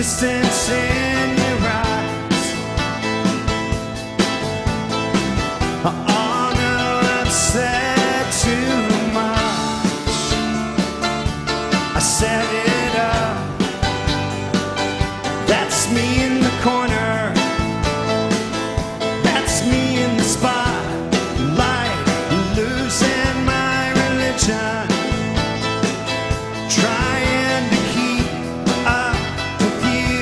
distance in your eyes. Oh no, I've said too much. I set it up. That's me in the corner. That's me in the spotlight, losing my religion, trying to keep up with you,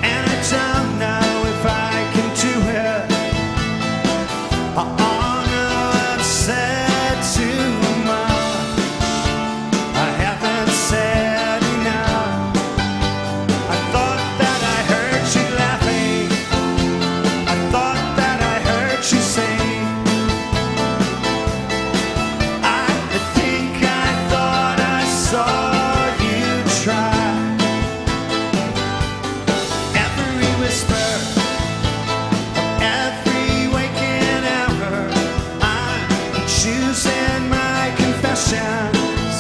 and I don't know if I can do it. Oh no, I've said too much. I haven't said enough. I thought that I heard you laughing. I thought that I heard you sing. I think I thought I saw you try. Every whisper of every waking hour, I'm choosing my confessions,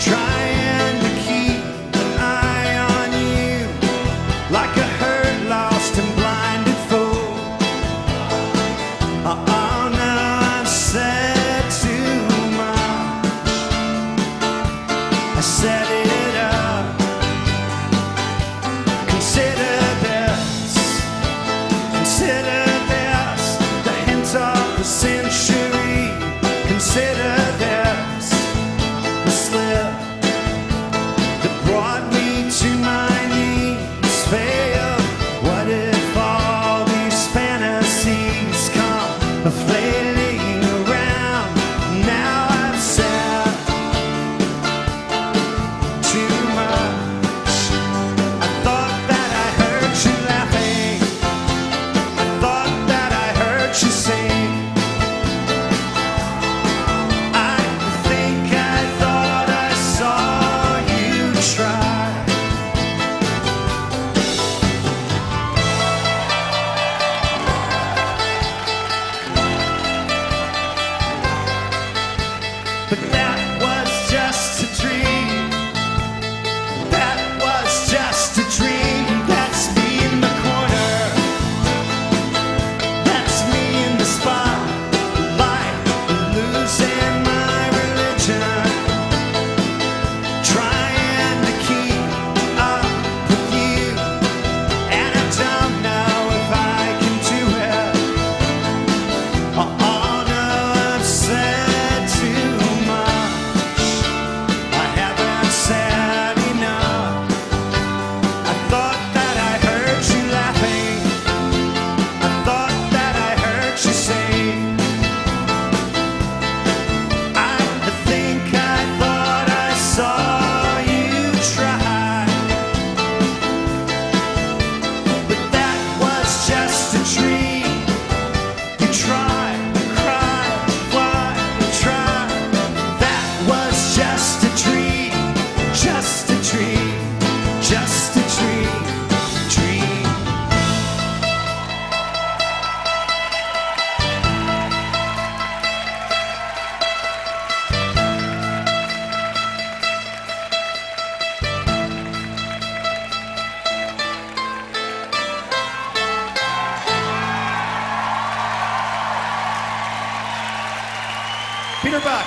trying to keep an eye on you, like a hurt, lost and blinded fool. Oh no, I've said too much. I set it up. Consider this, the hint of the century. Consider this, the slip that brought me to my knees. Fail. What if all these fantasies come flailing around? Now I've said too much. I thought that I heard you laughing. I thought that I heard you sing. I think I thought I saw you try. But that was just a dream. That was just a dream. That's me in the corner. That's me in the spotlight, losing my religion, trying to keep up with you, and I don't know if I can do it. Oh no, I've said too much. I haven't said enough. I thought that I heard you laughing. I thought that I heard you sing. I think I thought I saw you try. But that was just a dream. You tried, cried, fly, tried. That was just a dream, just a dream, just a dream, dream. Peter Buck.